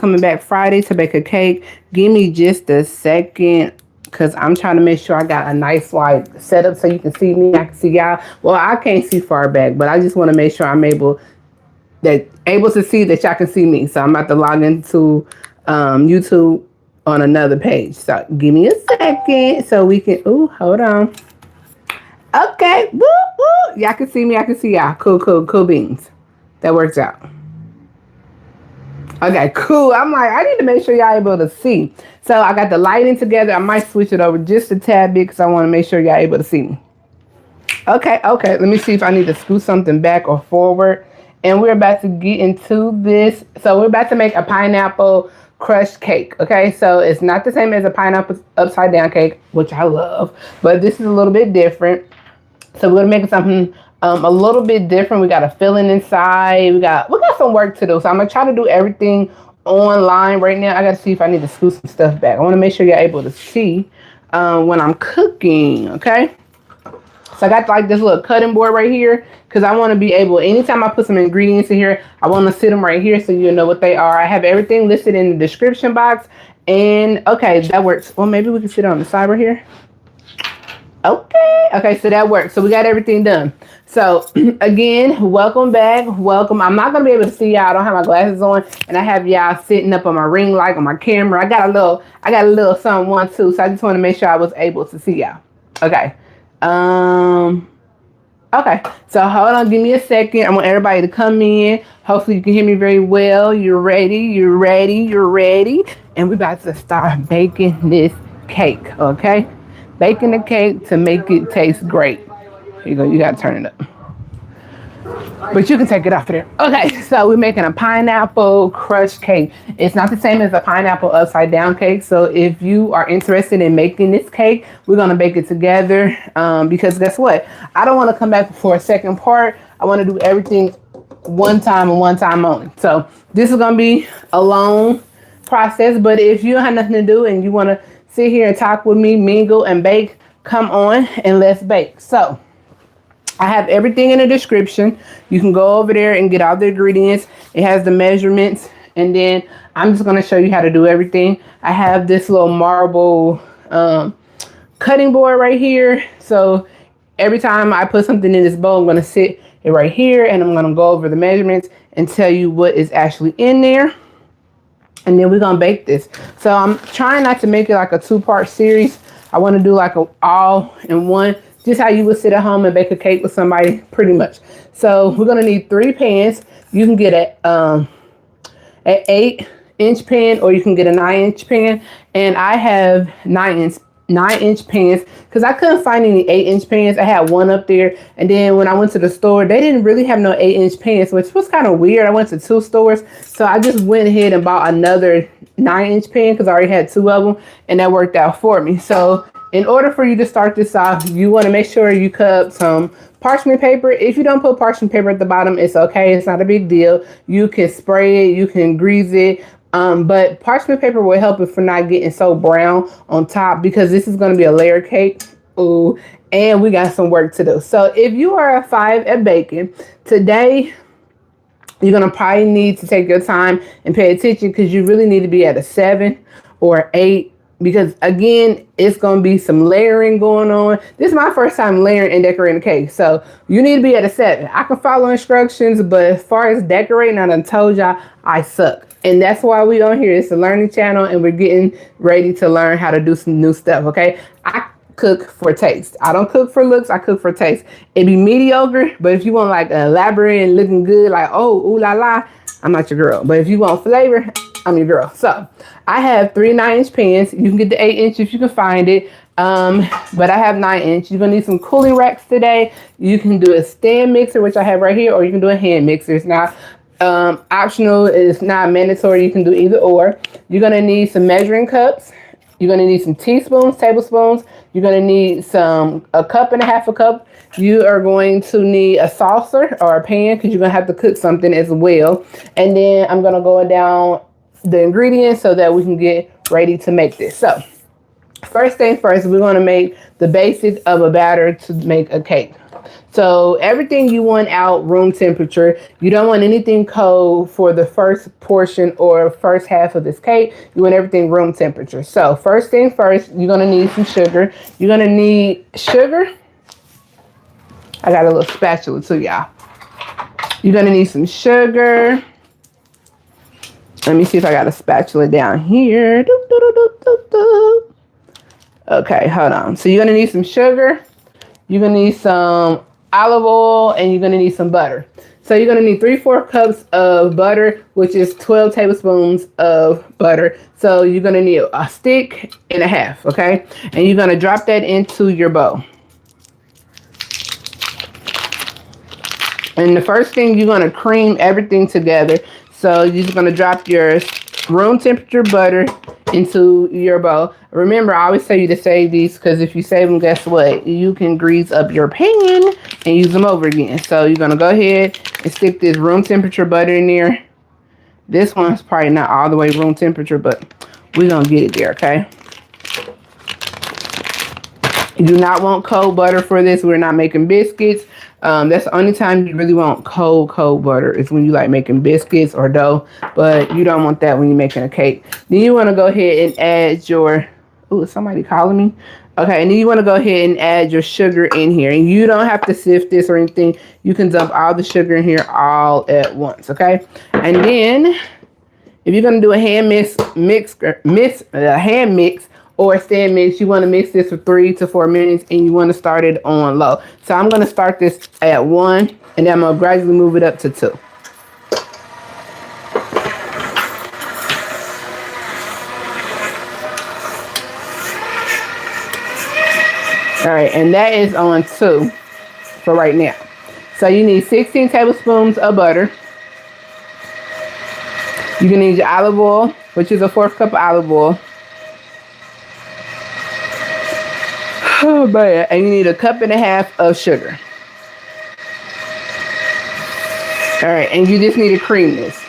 coming back Friday to bake a cake. Give me just a second, because I'm trying to make sure I got a nice like setup so you can see me. I can see y'all. Well, I can't see far back, but I just want to make sure I'm able to see that y'all can see me. So I'm about to log into YouTube on another page. So give me a second so we can. Ooh, hold on. Okay, woo woo. Y'all can see me. I can see y'all. Cool beans. That works out. Okay, cool. I'm like, I need to make sure y'all able to see. So I got the lighting together. I might switch it over just a tad bit because I want to make sure y'all able to see me. Okay. Let me see if I need to scoot something back or forward. And we're about to get into this. So we're about to make a pineapple crushed cake. Okay, so it's not the same as a pineapple upside down cake, which I love, but this is a little bit different. So we're gonna make something a little bit different. We got a filling inside. We got some work to do. So I'm gonna try to do everything online right now. I gotta see if I need to scoot some stuff back. I want to make sure you're able to see when I'm cooking. Okay. So I got like this little cutting board right here because I want to be able, anytime I put some ingredients in here, I want to sit them right here so you know what they are. I have everything listed in the description box. And okay, that works. Well, maybe we can sit on the side right here. Okay, so that works. So we got everything done. So again, welcome back. Welcome. I'm not gonna be able to see y'all. I don't have my glasses on, and I have y'all sitting up on my ring light on my camera. I got a little something one too. So I just want to make sure I was able to see y'all. Okay. Okay. So hold on. Give me a second. I want everybody to come in. Hopefully you can hear me very well. You're ready. And we're about to start baking this cake. Okay. Baking the cake to make it taste great. Here you go. You got to turn it up. But you can take it off of there. Okay, so we're making a pineapple crushed cake. It's not the same as a pineapple upside down cake. So if you are interested in making this cake, we're going to bake it together. Because guess what? I don't want to come back for a second part. I want to do everything one time and one time only. So this is going to be a long process. But if you don't have nothing to do and you want to sit here and talk with me, mingle and bake, come on and let's bake. So I have everything in the description. You can go over there and get all the ingredients. It has the measurements. And then I'm just going to show you how to do everything. I have this little marble cutting board right here. So every time I put something in this bowl, I'm going to sit it right here. And I'm going to go over the measurements and tell you what is actually in there. And then we're going to bake this. So I'm trying not to make it like a 2-part series. I want to do like a all in one. Just how you would sit at home and bake a cake with somebody, pretty much. So we're gonna need 3 pans. You can get an 8-inch pan, or you can get a 9-inch pan. And I have 9-inch pans because I couldn't find any 8-inch pans. I had one up there, and then when I went to the store, they didn't really have no 8-inch pans, which was kind of weird. I went to 2 stores, so I just went ahead and bought another 9-inch pan because I already had 2 of them, and that worked out for me. So in order for you to start this off, you want to make sure you cut up some parchment paper. If you don't put parchment paper at the bottom, it's okay. It's not a big deal. You can spray it. You can grease it. But parchment paper will help it for not getting so brown on top, because this is going to be a layer cake. Ooh, and we got some work to do. So if you are a 5 at baking, today you're going to probably need to take your time and pay attention, because you really need to be at a 7 or 8. Because again, it's going to be some layering going on. This is my first time layering and decorating a cake. So you need to be at a 7. I can follow instructions, but as far as decorating, I done told y'all I suck. And that's why we on here. It's a learning channel, and we're getting ready to learn how to do some new stuff. Okay. I cook for taste. I don't cook for looks. I cook for taste. It'd be mediocre, but if you want like elaborate and looking good, like, oh, ooh la la, I'm not your girl. But if you want flavor, I'm your girl. So I have 3 9-inch pans. You can get the 8-inch if you can find it. But I have 9-inch. You're gonna need some cooling racks today. You can do a stand mixer, which I have right here, or you can do a hand mixer. It's not optional. It's not mandatory. You can do either or. You're gonna need some measuring cups. You're gonna need some teaspoons, tablespoons. You're gonna need a cup and a half a cup. You are going to need a saucer or a pan, because you're gonna have to cook something as well. And then I'm gonna go down the ingredients so that we can get ready to make this. So first thing first, we're going to make the basic of a batter to make a cake. So everything you want out room temperature. You don't want anything cold for the first portion or first half of this cake. You want everything room temperature. So first thing first, you're gonna need some sugar. You're gonna need sugar. I got a little spatula too, y'all. You're gonna need some sugar. Let me see if I got a spatula down here. Okay, hold on. So you're gonna need some sugar. You're gonna need some olive oil, and you're gonna need some butter. So you're gonna need 3/4 cups of butter, which is 12 tablespoons of butter. So you're gonna need a stick and a half, okay? And you're gonna drop that into your bowl. And the first thing, you're gonna cream everything together. So you're just gonna drop your room temperature butter into your bowl. Remember, I always tell you to save these, because if you save them, guess what? You can grease up your pan and use them over again. So you're gonna go ahead and stick this room temperature butter in there. This one's probably not all the way room temperature, but we're gonna get it there, okay? You do not want cold butter for this. We're not making biscuits. That's the only time you really want cold butter is when you like making biscuits or dough, but you don't want that when you're making a cake. Then you want to go ahead and add your, oh, is somebody calling me? Okay, and then you want to go ahead and add your sugar in here. And you don't have to sift this or anything. You can dump all the sugar in here all at once, okay? And then if you're going to do a hand mix or stand mix, you want to mix this for 3 to 4 minutes, and you want to start it on low. So I'm going to start this at 1, and then I'm going to gradually move it up to 2. All right, and that is on 2 for right now. So you need 16 tablespoons of butter. You're going to need your olive oil, which is a 1/4 cup of olive oil. Oh, man. And you need 1.5 cups of sugar. All right, and you just need to cream this.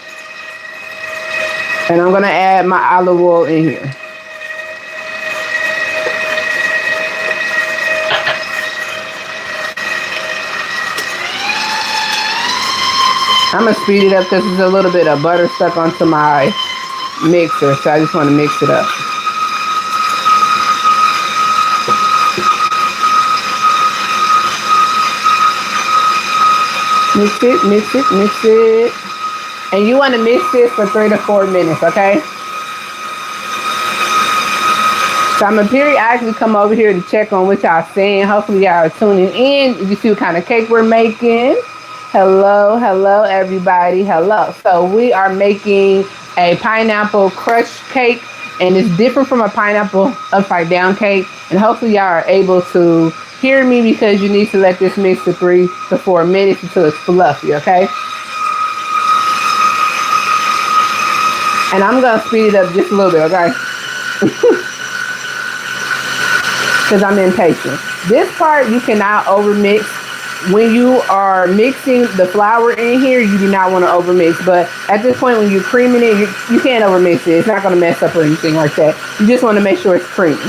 And I'm going to add my olive oil in here. I'm going to speed it up because there's a little bit of butter stuck onto my mixer, so I just want to mix it up. Mix it, mix it, mix it. And you want to mix this for 3 to 4 minutes, okay? So I'm going to periodically come over here to check on what y'all saying. Hopefully y'all are tuning in. You see what kind of cake we're making. Hello, hello, everybody. Hello. So we are making a pineapple crushed cake, and it's different from a pineapple upside down cake. And hopefully y'all are able to hear me, because you need to let this mix for 3 to 4 minutes until it's fluffy, okay? And I'm going to speed it up just a little bit, okay? Because I'm impatient. This part you cannot overmix. When you are mixing the flour in here, you do not want to overmix. But at this point, when you're creaming it, you can't overmix it. It's not going to mess up or anything like that. You just want to make sure it's creamy.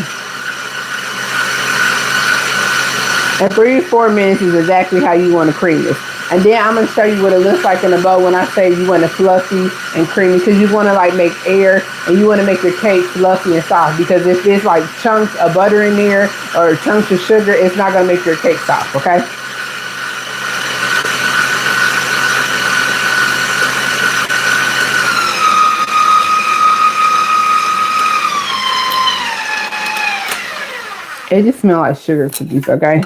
And 3 to 4 minutes is exactly how you want to cream this. And then I'm going to show you what it looks like in a bowl when I say you want it fluffy and creamy, because you want to like make air, and you want to make your cake fluffy and soft, because if there's like chunks of butter in there or chunks of sugar, it's not going to make your cake soft, okay? It just smells like sugar cookies, okay?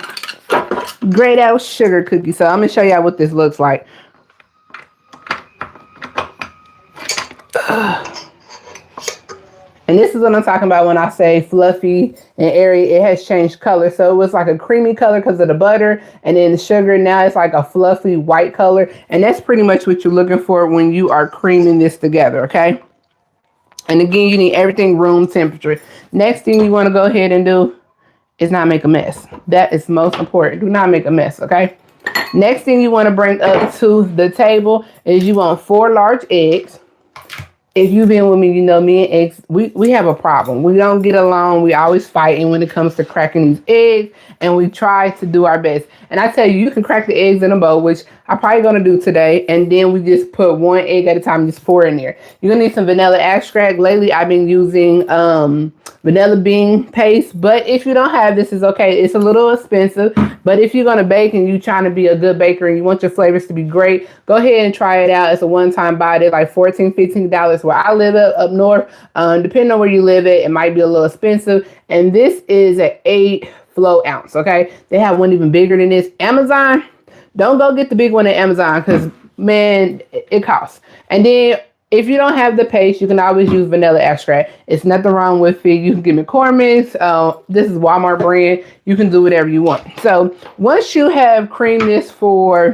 Grayed out sugar cookies. So I'm going to show y'all what this looks like. And this is what I'm talking about when I say fluffy and airy. It has changed color. So it was like a creamy color because of the butter and then the sugar. Now it's like a fluffy white color. And that's pretty much what you're looking for when you are creaming this together, okay? And again, you need everything room temperature. Next thing you want to go ahead and do is not make a mess. That is most important. Do not make a mess, okay? Next thing you want to bring up to the table is you want 4 large eggs. if you've been with me, you know me and eggs, we have a problem. We don't get along. We always fighting when it comes to cracking these eggs, and we try to do our best. And I tell you, you can crack the eggs in a bowl, which I'm probably gonna do today, and then we just put one egg at a time, just pour in there. You're gonna need some vanilla extract. Lately, I've been using vanilla bean paste, but if you don't have this, is okay. It's a little expensive, but if you're gonna bake and you're trying to be a good baker and you want your flavors to be great, go ahead and try it out. It's a one-time buy. They're like $14-15 where I live up north. Depending on where you live at, it might be a little expensive. And this is an 8 flow ounce. Okay, they have one even bigger than this. Amazon, don't go get the big one at Amazon because man, it costs. And then if you don't have the paste, you can always use vanilla extract. It's nothing wrong with it. You can give me McCormick's. This is Walmart brand. You can do whatever you want. So once you have creamed this for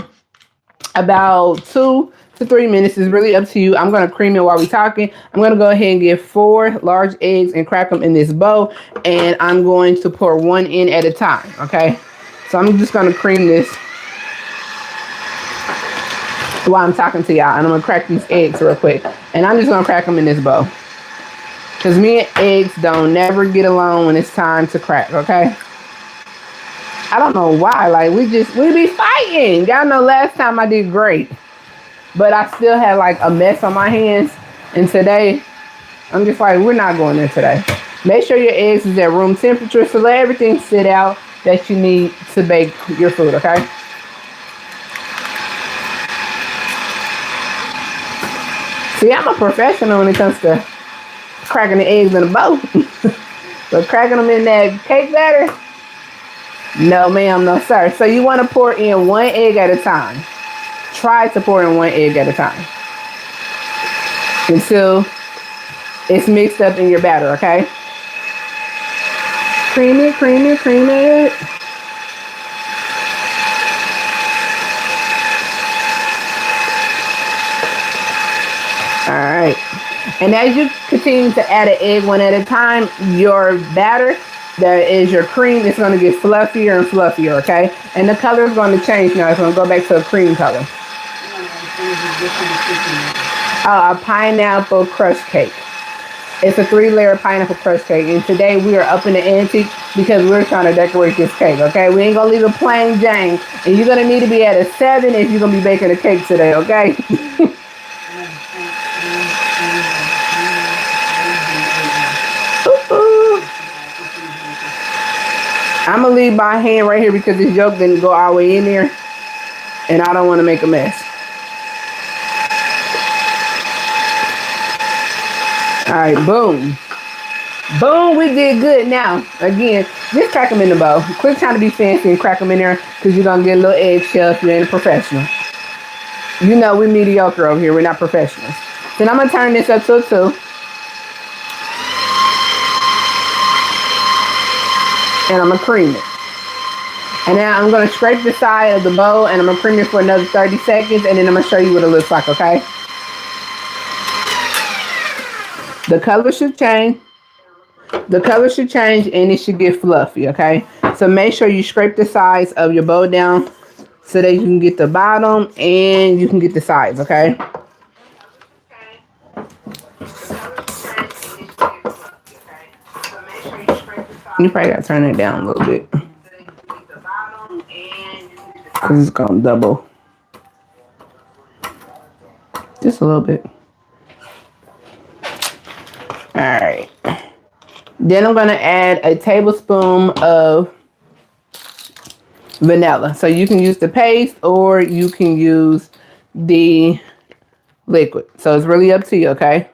about 2 to 3 minutes, is really up to you. I'm going to cream it while we're talking. I'm going to go ahead and get 4 large eggs and crack them in this bowl. And I'm going to pour one in at a time. Okay. So I'm just going to cream this while I'm talking to y'all, and I'm gonna crack these eggs real quick, and I'm just gonna crack them in this bowl because me and eggs don't never get along when it's time to crack. Okay, I don't know why, like we be fighting. Y'all know last time I did great, but I still had like a mess on my hands, and today I'm just like, we're not going there today. Make sure your eggs is at room temperature, so let everything sit out that you need to bake your food. Okay. See, I'm a professional when it comes to cracking the eggs in a bowl. But cracking them in that cake batter, no ma'am, no sir. So you want to pour in one egg at a time. Try to pour in one egg at a time until it's mixed up in your batter, okay? Cream it, cream it, cream it. All right, and as you continue to add an egg one at a time, your batter, that is your cream, is going to get fluffier and fluffier, okay? And the color is going to change now. It's going to go back to a cream color. A pineapple crust cake. It's a 3-layer pineapple crust cake, and today we are up in the ante because we're trying to decorate this cake, okay? We ain't going to leave it plain Jane, and you're going to need to be at a 7 if you're going to be baking a cake today, okay? I'm gonna leave my hand right here because this yolk didn't go all the way in there, and I don't want to make a mess. All right, boom. Boom, we did good. Now, again, just crack them in the bowl. Quit trying to be fancy and crack them in there because you're going to get a little eggshell if you ain't a professional. You know, we're mediocre over here. We're not professionals. Then I'm going to turn this up to a 2. And I'm going to cream it. And now I'm going to scrape the side of the bowl and I'm going to cream it for another 30 seconds. And then I'm going to show you what it looks like, okay? The color should change. The color should change and it should get fluffy, okay? So make sure you scrape the sides of your bowl down so that you can get the bottom and you can get the sides, okay? You probably got to turn it down a little bit because it's going to double. Just a little bit. All right. Then I'm going to add a tablespoon of vanilla. So you can use the paste or you can use the liquid. So it's really up to you, okay?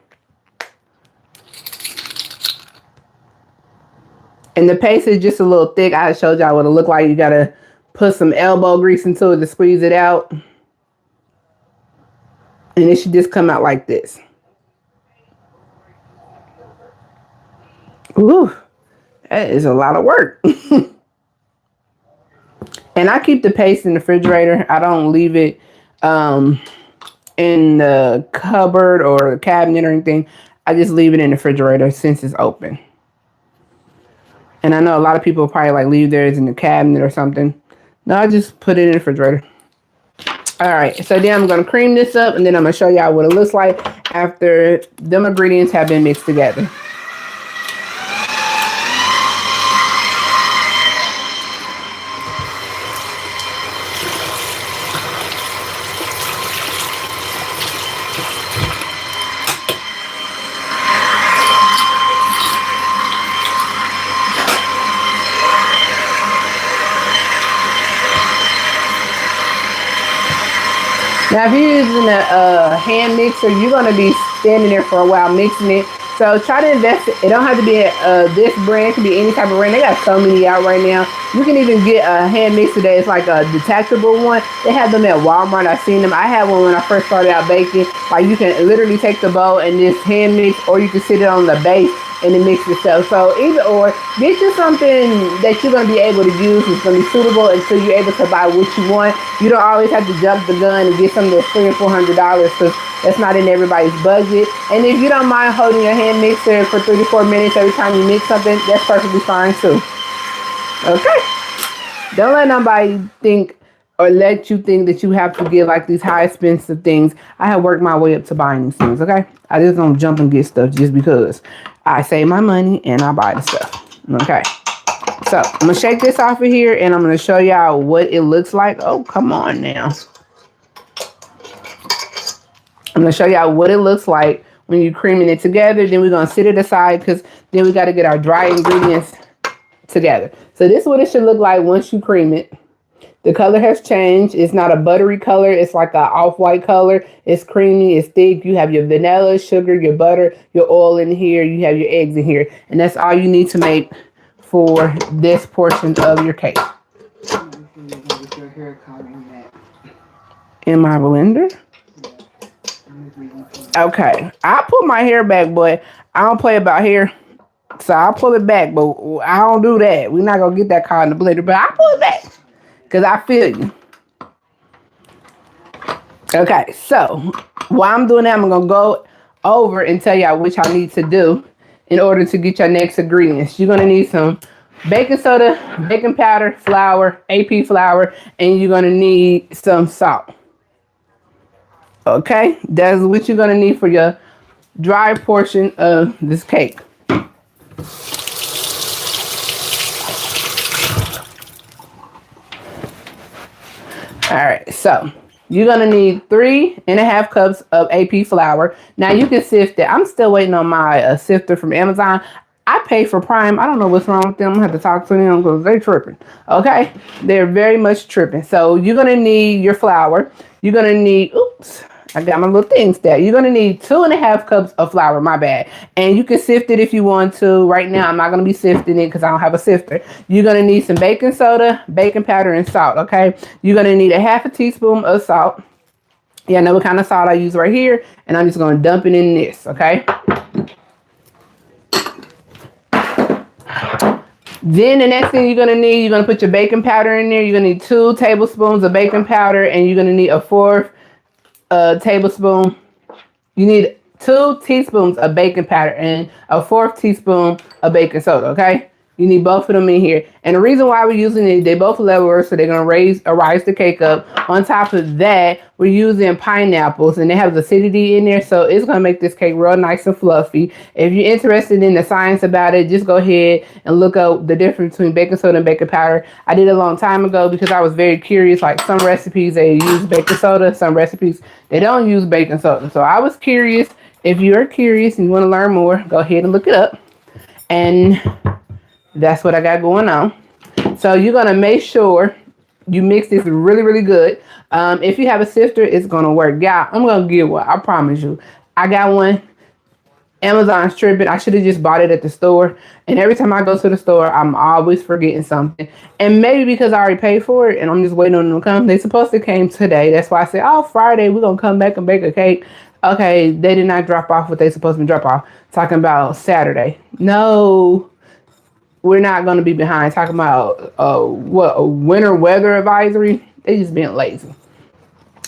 And the paste is just a little thick. I showed y'all what it looked like. You got to put some elbow grease into it to squeeze it out. And it should just come out like this. Ooh, that is a lot of work. And I keep the paste in the refrigerator. I don't leave it in the cupboard or the cabinet or anything. I just leave it in the refrigerator since it's open. And I know a lot of people probably like leave theirs in the cabinet or something. No, I just put it in the refrigerator. All right, so then I'm gonna cream this up, and then I'm gonna show y'all what it looks like after them ingredients have been mixed together. Now, if you're using a hand mixer, you're going to be standing there for a while mixing it. So try to invest. It don't have to be this brand. It can be any type of brand. They got so many out right now. You can even get a hand mixer that is like a detachable one. They have them at Walmart. I've seen them. I had one when I first started out baking. Like you can literally take the bowl and just hand mix, or you can sit it on the base and then mix yourself. So either or, get you something that you're going to be able to use. It's going to be suitable until you're able to buy what you want. You don't always have to jump the gun and get something that's $300 or $400 because that's not in everybody's budget. And if you don't mind holding your hand mixer for 3 to 4 minutes every time you mix something, that's perfectly fine too. Okay. Don't let nobody think or let you think that you have to get like these high expensive things. I have worked my way up to buying these things, okay? I just don't jump and get stuff just because I save my money and I buy the stuff, okay? So I'm gonna shake this off of here and I'm gonna show y'all what it looks like. Oh, come on now. I'm gonna show y'all what it looks like when you're creaming it together. Then we're gonna sit it aside because then we gotta get our dry ingredients together. So this is what it should look like once you cream it. The color has changed. It's not a buttery color. It's like a off-white color. It's creamy. It's thick. You have your vanilla, sugar, your butter, your oil in here. You have your eggs in here. And that's all you need to make for this portion of your cake. In my blender. Okay. I put my hair back, but I don't play about hair. So I'll pull it back, but I don't do that. We're not going to get that caught in the blender, but I pull it back. Because I feel you. Okay, so while I'm doing that, I'm going to go over and tell y'all what y'all need to do in order to get your next ingredients. You're going to need some baking soda, baking powder, flour, AP flour, and you're going to need some salt. Okay, that's what you're going to need for your dry portion of this cake. All right, so you're gonna need 3.5 cups of AP flour. Now you can sift it. I'm still waiting on my sifter from Amazon. I pay for Prime. I don't know what's wrong with them. I'm gonna have to talk to them because they're tripping. Okay, they're very much tripping. So you're gonna need your flour. You're gonna need, oops, I got my little things there. You're going to need 2.5 cups of flour, my bad. And you can sift it if you want to. Right now, I'm not going to be sifting it because I don't have a sifter. You're going to need some baking soda, baking powder, and salt, okay? You're going to need 1/2 teaspoon of salt. Yeah, I know what kind of salt I use right here. And I'm just going to dump it in this, okay? Then the next thing you're going to need, you're going to put your baking powder in there. You're going to need 2 tablespoons of baking powder. And you're going to need a 4th tablespoon. You need 2 teaspoons of baking powder and a 4th teaspoon of baking soda, okay? You need both of them in here. And the reason why we're using it, they both levelers, so they're going to rise the cake up. On top of that, we're using pineapples, and they have acidity in there, so it's going to make this cake real nice and fluffy. If you're interested in the science about it, just go ahead and look up the difference between baking soda and baking powder. I did it a long time ago because I was very curious. Like some recipes, they use baking soda. Some recipes, they don't use baking soda. So I was curious. If you're curious and you want to learn more, go ahead and look it up. And that's what I got going on. So you're going to make sure you mix this really, really good. If you have a sifter, it's going to work. Yeah, I'm going to get one. I promise you. I got one. Amazon's tripping. I should have just bought it at the store. And every time I go to the store, I'm always forgetting something. And maybe because I already paid for it and I'm just waiting on them to come. They supposed to came today. That's why I said, oh, Friday, we're going to come back and bake a cake. Okay, they did not drop off what they supposed to drop off. Talking about Saturday. No. We're not going to be behind talking about a winter weather advisory. They just being lazy.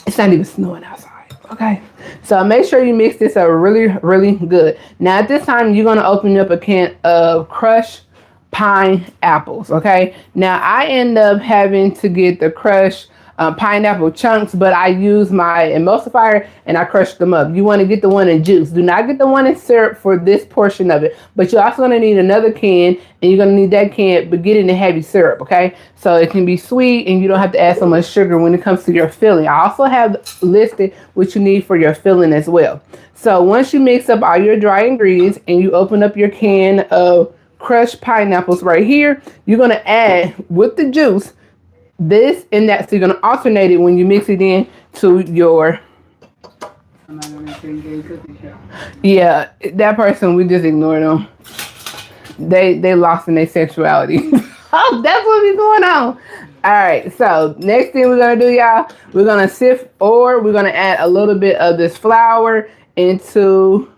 It's not even snowing outside. Okay. So make sure you mix this up really, really good. Now at this time, you're going to open up a can of crushed pineapples. Okay. Now I end up having to get the crushed pineapple chunks, but I use my emulsifier and I crush them up. You want to get the one in juice. Do not get the one in syrup for this portion of it. But you're also going to need another can, and you're going to need that can, but get it in heavy syrup, okay? So it can be sweet, and you don't have to add so much sugar when it comes to your filling. I also have listed what you need for your filling as well. So once you mix up all your dry ingredients and you open up your can of crushed pineapples right here, you're going to add with the juice this and that. So you're going to alternate it when you mix it in to your... Yeah, that person, we just ignore them. They lost in their sexuality. Oh, that's what be going on. All right, so next thing we're going to do, y'all, we're going to sift, or we're going to add a little bit of this flour into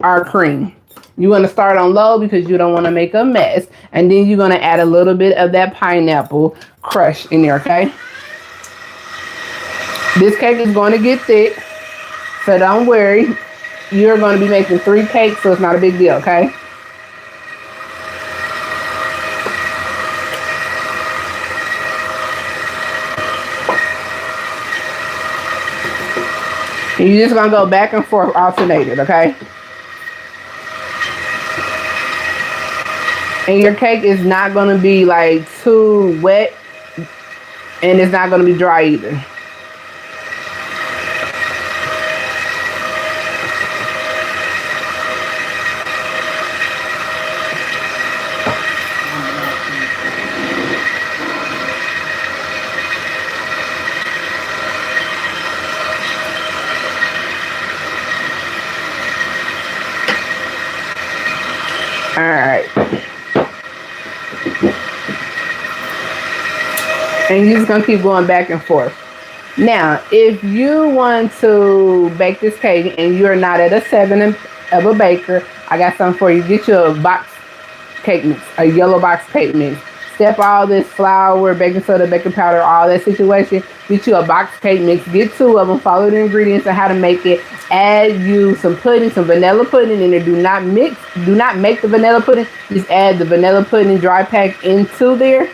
our cream. You want to start on low because you don't want to make a mess. And then you're going to add a little bit of that pineapple crush in there, okay? This cake is going to get thick, so don't worry. You're going to be making 3 cakes, so it's not a big deal, okay? And you're just going to go back and forth alternated, okay? And your cake is not going to be like too wet, and it's not going to be dry either. All right. And you're just going to keep going back and forth. Now, if you want to bake this cake and you're not at a 7 of a baker, I got something for you. Get you a box cake mix, a yellow box cake mix. Step all this flour, baking soda, baking powder, all that situation. Get you a box cake mix. Get 2 of them. Follow the ingredients and how to make it. Add you some pudding, some vanilla pudding in there. Do not make the vanilla pudding. Just add the vanilla pudding dry pack into there.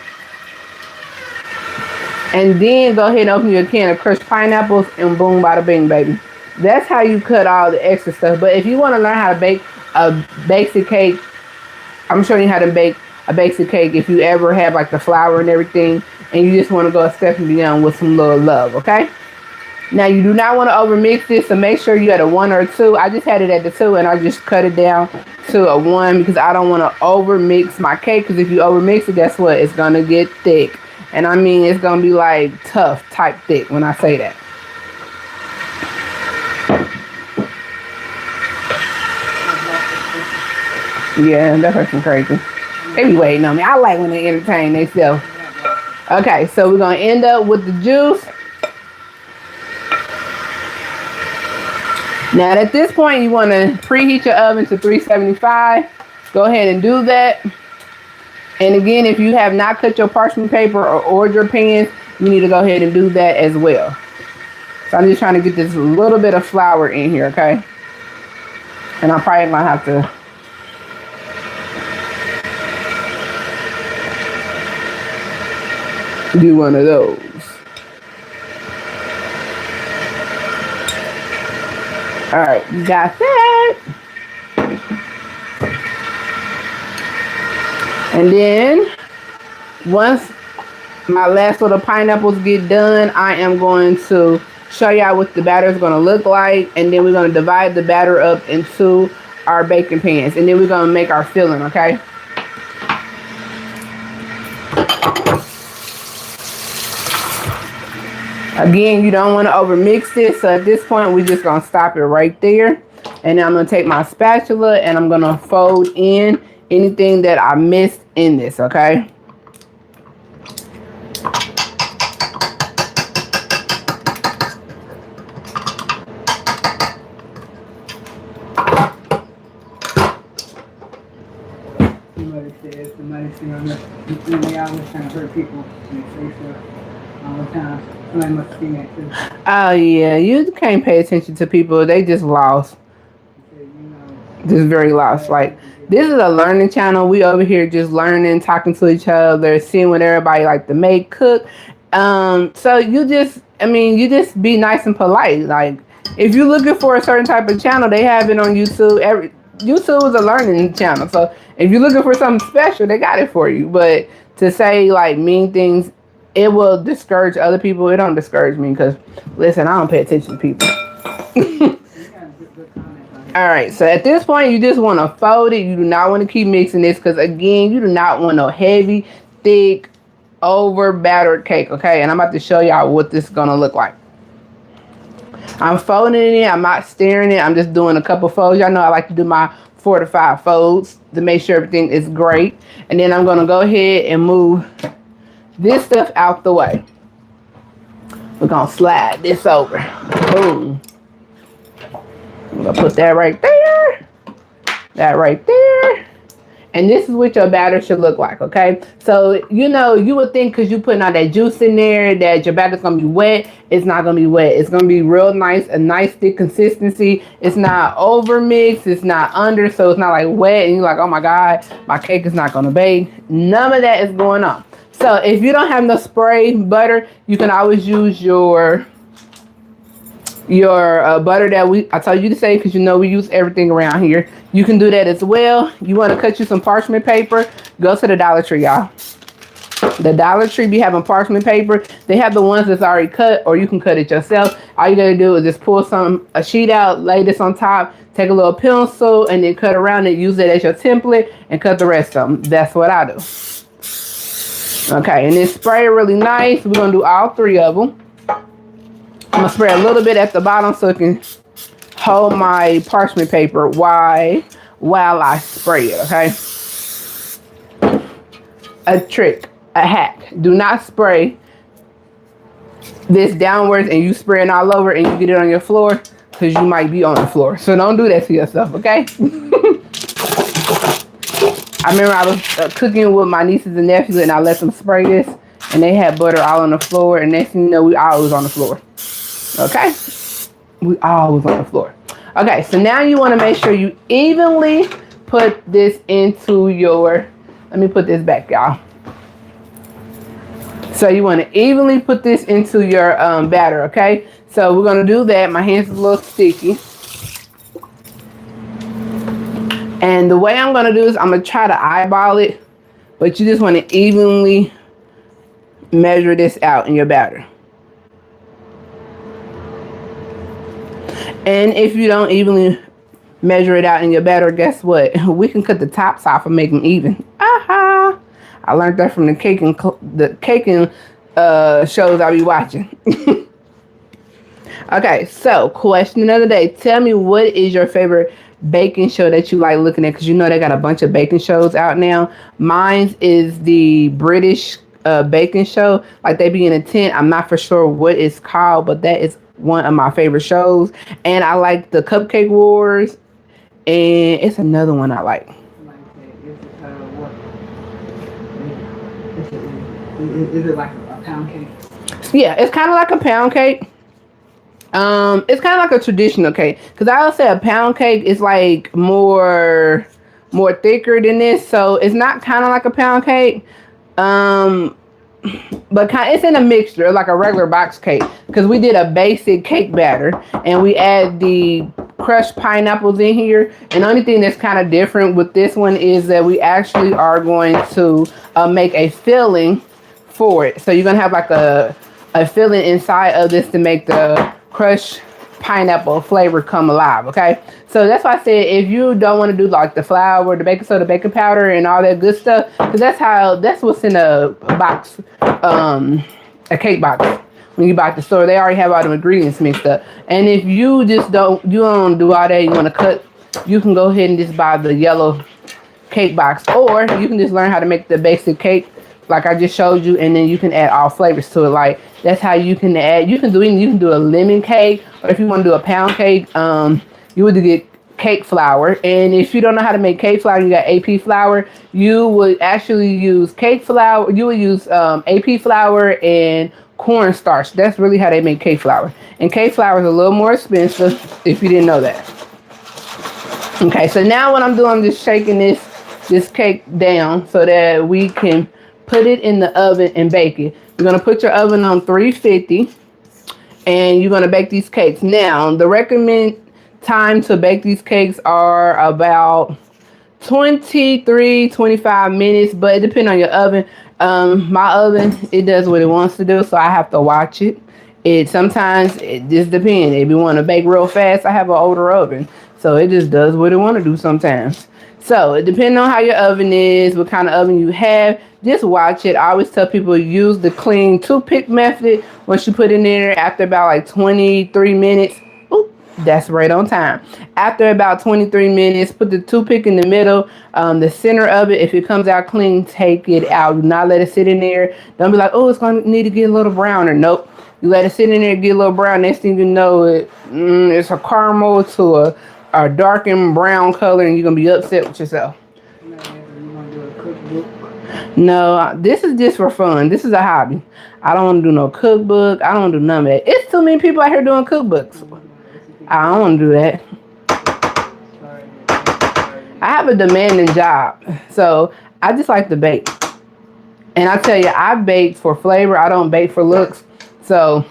And then go ahead and open your can of crushed pineapples and boom, bada bing, baby. That's how you cut all the extra stuff. But if you want to learn how to bake a basic cake, I'm showing you how to bake a basic cake if you ever have like the flour and everything and you just want to go a step beyond with some little love, okay? Now you do not want to overmix this, so make sure you at a 1 or 2. I just had it at the 2 and I just cut it down to a 1 because I don't want to overmix my cake, because if you overmix it, guess what? It's going to get thick. And I mean, it's going to be like tough type thick when I say that. Yeah, that person crazy. They be waiting on me. I like when they entertain themselves. Okay, so we're going to end up with the juice. Now at this point, you want to preheat your oven to 375. Go ahead and do that. And again, if you have not cut your parchment paper or ordered your pans, you need to go ahead and do that as well. So I'm just trying to get this little bit of flour in here, okay? And I'm probably going to have to do one of those. All right, you got that. And then once my last little pineapples get done, I am going to show y'all what the batter is going to look like. And then we're going to divide the batter up into our baking pans. And then we're going to make our filling, okay? Again, you don't want to overmix this. So at this point, we're just going to stop it right there. And then I'm going to take my spatula and I'm going to fold in anything that I missed in this, okay? Somebody said on the always trying to hurt people and they say so all the time. Somebody must have seen that too. Oh yeah, you can't pay attention to people. They just lost. Just very lost. Like, this is a learning channel. We over here just learning, talking to each other, seeing what everybody like to make, cook. So you just, I mean, you just be nice and polite. Like, if you're looking for a certain type of channel, they have it on YouTube. YouTube is a learning channel. So if you're looking for something special, they got it for you. But to say like mean things, it will discourage other people. It don't discourage me because, listen, I don't pay attention to people. All right, so at this point, you just want to fold it. You do not want to keep mixing this because, again, you do not want no heavy, thick, over battered cake, okay? And I'm about to show y'all what this is going to look like. I'm folding it. I'm not stirring it. I'm just doing a couple folds. Y'all know I like to do my 4 to 5 folds to make sure everything is great. And then I'm going to go ahead and move this stuff out the way. We're going to slide this over. Boom. I'm going to put that right there. That right there. And this is what your batter should look like, okay? So, you know, you would think because you're putting all that juice in there that your batter's going to be wet. It's not going to be wet. It's going to be real nice, a nice thick consistency. It's not over mixed. It's not under, so it's not like wet. And you're like, oh my God, my cake is not going to bake. None of that is going on. So if you don't have no spray butter, you can always use your butter that I told you to say, because you know we use everything around here. You can do that as well. You want to cut you some parchment paper, go to the Dollar Tree, y'all. The Dollar Tree be having parchment paper. They have the ones that's already cut, or you can cut it yourself. All you gotta do is just pull a sheet out, lay this on top, take a little pencil, and then cut around it, use it as your template, and cut the rest of them. That's what I do. Okay, and then spray it really nice. We're gonna do all 3 of them. I'm going to spray a little bit at the bottom so it can hold my parchment paper while I spray it, okay? A trick, a hack. Do not spray this downwards and you spraying all over and you get it on your floor because you might be on the floor. So don't do that to yourself, okay? I remember I was cooking with my nieces and nephews and I let them spray this and they had butter all on the floor, and next thing you know, we all was on the floor. Okay, we always on the floor. Okay, so now you want to make sure you evenly put this into your, let me put this back, y'all. So you want to evenly put this into your batter, okay? So we're going to do that. My hands are a little sticky. And the way I'm going to do is I'm going to try to eyeball it, but you just want to evenly measure this out in your batter. And if you don't evenly measure it out in your batter, guess what? We can cut the tops off and make them even. Aha! I learned that from the caking shows I be watching. Okay, so question of the day. Tell me, what is your favorite baking show that you like looking at? Because you know they got a bunch of baking shows out now. Mine is the British baking show. Like they be in a tent. I'm not for sure what it's called, but that is one of my favorite shows. And I like the Cupcake Wars, and it's another one I like. Is it like a pound cake? Yeah, it's kind of like a pound cake. It's kind of like a traditional cake, because I would say a pound cake is like more thicker than this, so it's not kind of like a pound cake. But it's in a mixture, like a regular box cake, because we did a basic cake batter and we add the crushed pineapples in here. And the only thing that's kind of different with this one is that we actually are going to make a filling for it. So you're going to have like a filling inside of this to make the crushed pineapple flavor come alive, okay? So that's why I said if you don't want to do like the flour, the baking soda, baking powder, and all that good stuff, because that's what's in a box, a cake box. When you buy at the store, they already have all the ingredients mixed up. And if you just don't do all that, you want to cut, you can go ahead and just buy the yellow cake box, or you can just learn how to make the basic cake like I just showed you, and then you can add all flavors to it. Like that's how you can add. You can do a lemon cake, or if you want to do a pound cake, you would get cake flour. And if you don't know how to make cake flour, you got AP flour. You would actually use cake flour. You would use AP flour and cornstarch. That's really how they make cake flour. And cake flour is a little more expensive if you didn't know that. Okay, so now what I'm doing, I'm just shaking this cake down so that we can put it in the oven and bake it. You're gonna put your oven on 350, and you're gonna bake these cakes. Now, the recommend time to bake these cakes are about 25 minutes, but it depends on your oven. My oven, it does what it wants to do, so I have to watch it. Sometimes it just depends. If you want to bake real fast, I have an older oven, so it just does what it want to do sometimes. So it depends on how your oven is, what kind of oven you have. Just watch it. I always tell people use the clean toothpick method. Once you put it in there, after about like 23 minutes, that's right on time. After about 23 minutes, put the toothpick in the middle, the center of it. If it comes out clean, take it out. Do not let it sit in there. Don't be like, oh, it's going to need to get a little browner. Nope. You let it sit in there, get a little brown. Next thing you know, it's a caramel to a darkened brown color, and you're going to be upset with yourself. No, this is just for fun. This is a hobby. I don't want to do no cookbook. I don't want to do none of that. It's too many people out here doing cookbooks. I don't want to do that. I have a demanding job, so I just like to bake. And I tell you, I bake for flavor. I don't bake for looks. So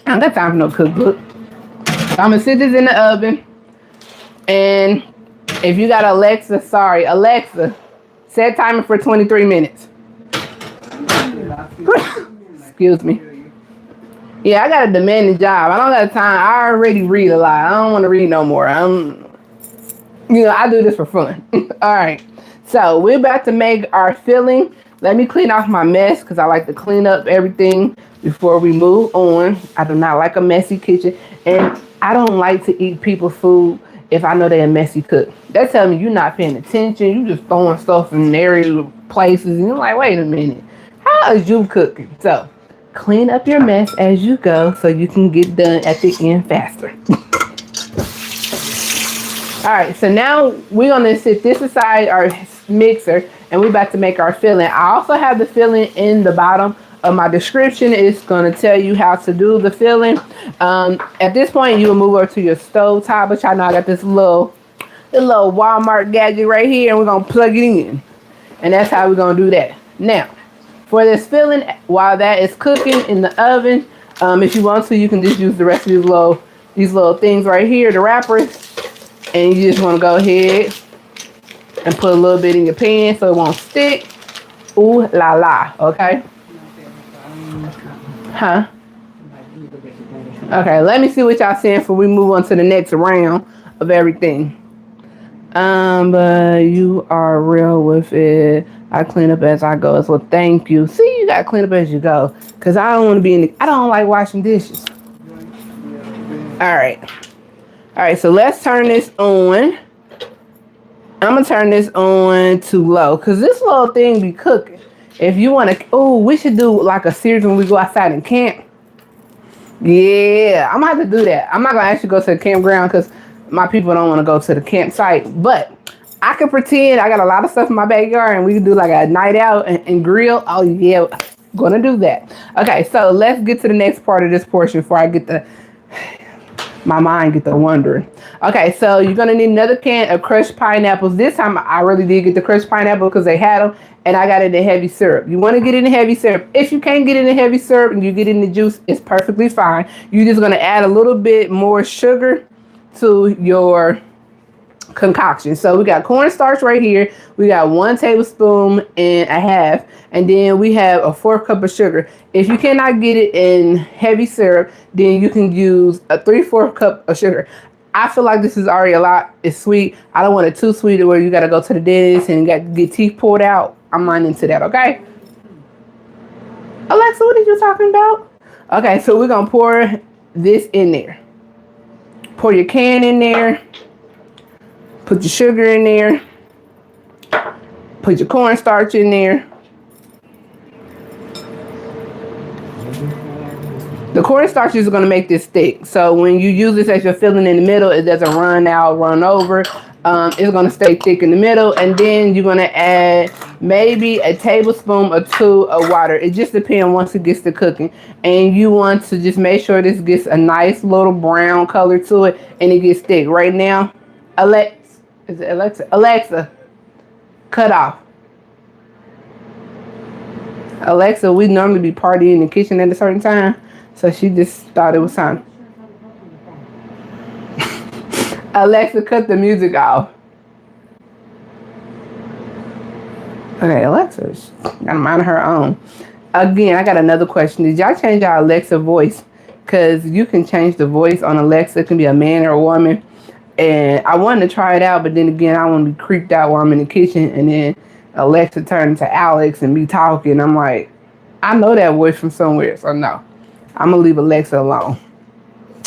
I don't got time for no cookbook. So I'm going to sit this in the oven. And if you got Alexa, set timer for 23 minutes. Excuse me. Yeah, I got a demanding job. I don't got time. I already read a lot. I don't want to read no more. I do this for fun. All right. So we're about to make our filling. Let me clean off my mess because I like to clean up everything before we move on. I do not like a messy kitchen. And I don't like to eat people's food if I know they're a messy cook. That's telling me you're not paying attention. You just throwing stuff in every places. And you're like, wait a minute. How is you cooking? So clean up your mess as you go so you can get done at the end faster. All right, so now we're gonna sit this aside our mixer and we're about to make our filling. I also have the filling in the bottom of my description. It's gonna tell you how to do the filling. At this point, you will move over to your stove top, which I know I got this little Walmart gadget right here, and we're gonna plug it in. And that's how we're gonna do that. Now, for this filling, while that is cooking in the oven, if you want to, you can just use the rest of these little things right here, the wrappers, and you just want to go ahead and put a little bit in your pan so it won't stick. Ooh la la, okay? Huh? Okay, let me see what y'all saying before we move on to the next round of everything. But you are real with it. I clean up as I go. So thank you. See, you gotta clean up as you go. Cause I don't want to be I don't like washing dishes. All right. So let's turn this on. I'm gonna turn this on to low. Cause this little thing be cooking. If you want to, we should do like a series when we go outside and camp. Yeah, I'm gonna have to do that. I'm not gonna actually go to the campground because my people don't want to go to the campsite. But I can pretend I got a lot of stuff in my backyard and we can do like a night out and grill. Oh yeah, gonna do that. Okay, so let's get to the next part of this portion before I get my mind get to wondering. Okay, so you're gonna need another can of crushed pineapples. This time I really did get the crushed pineapple because they had them, and I got it in heavy syrup. You want to get it in heavy syrup. If you can't get it in heavy syrup and you get it in the juice, it's perfectly fine. You're just gonna add a little bit more sugar to your concoction. So we got cornstarch right here. We got 1 tablespoon and a half, and then we have a 4th cup of sugar. If you cannot get it in heavy syrup, then you can use a 3/4 cup of sugar. I feel like this is already a lot. It's sweet. I don't want it too sweet where you got to go to the dentist and got to get teeth pulled out. I'm not into that, okay? Alexa, what are you talking about? Okay, so we're going to pour this in there. Pour your can in there. Put your sugar in there. Put your cornstarch in there. The cornstarch is going to make this thick. So when you use this as your filling in the middle, it doesn't run out, run over. It's going to stay thick in the middle. And then you're going to add maybe a tablespoon or 2 of water. It just depends once it gets to cooking. And you want to just make sure this gets a nice little brown color to it and it gets thick. Right now, Alexa, cut off. Alexa, we normally be partying in the kitchen at a certain time, so she just thought it was time. Alexa, cut the music off. Okay, Alexa's got a mind of her own. Again, I got another question. Did y'all change our Alexa voice? Because you can change the voice on Alexa. It can be a man or a woman. And I wanted to try it out, but then again, I want to be creeped out while I'm in the kitchen. And then Alexa turned into Alex and me talking. I'm like, I know that voice from somewhere. So no, I'm going to leave Alexa alone.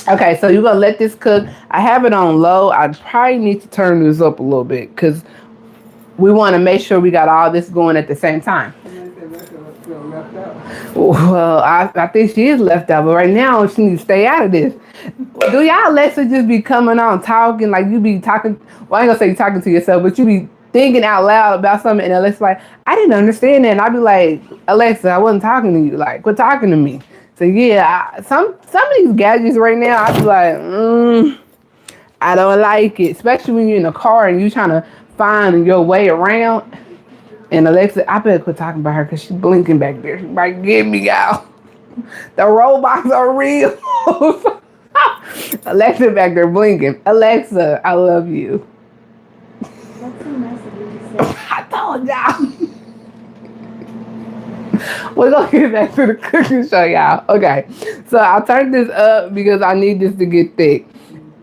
Okay, so you're going to let this cook. I have it on low. I probably need to turn this up a little bit because we want to make sure we got all this going at the same time. Well, I think she is left out, but right now she needs to stay out of this. Do y'all Alexa just be coming on talking like you be talking? Well, I ain't gonna say you talking to yourself, but you be thinking out loud about something, and Alexa's like, I didn't understand that, and I'd be like, Alexa, I wasn't talking to you. Like, quit talking to me. So yeah, some of these gadgets right now, I'd be like, I don't like it, especially when you're in a car and you trying to find your way around. And Alexa, I better quit talking about her because she's blinking back there. She might get me out. The robots are real. Alexa back there blinking. Alexa, I love you. That's so nice of you to say. I told y'all. We're going to get back to the cooking show, y'all. Okay. So I'll turn this up because I need this to get thick.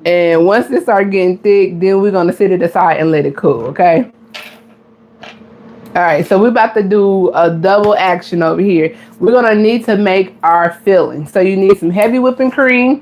And once this starts getting thick, then we're going to sit it aside and let it cool, okay? All right, so we're about to do a double action over here. We're gonna need to make our filling. So you need some heavy whipping cream.